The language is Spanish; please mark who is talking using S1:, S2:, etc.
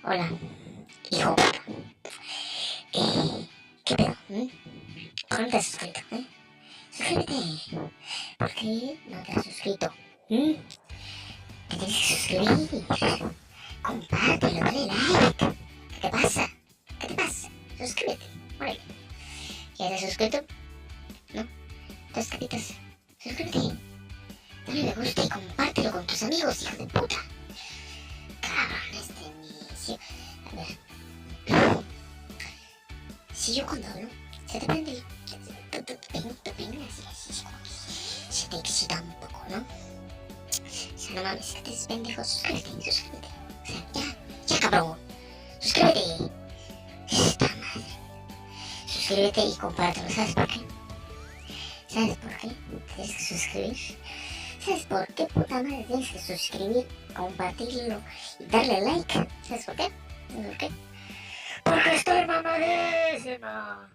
S1: Hola, hijo puta. ¿Qué pedo? ¿Por qué no te has suscrito? Suscríbete. ¿Por qué no te has suscrito? Te tienes que suscribir. Compártelo, dale like. ¿Qué te pasa? ¿Qué te pasa? Suscríbete. Órale. ¿Ya te has suscrito? ¿No? ¿Te suscritas? Suscríbete. Dale me gusta y compártelo con tus amigos, hijo de puta. Cabrones de inicio. A ver. Si yo cuando hablo, se te prende te pega así, se te excita un poco, ¿no? O sea, no mames, que te es pendejo, suscríbete. O sea, ya cabrón, suscríbete. Esta madre. Suscríbete y compártelo, ¿sabes por qué? ¿Sabes por qué? Tienes que suscribir. ¿Sabes por qué, puta madre? Tienes que suscribir, compartirlo y darle like. ¿Sabes por qué? ¿Sabes por qué? Porque estoy mamadísima.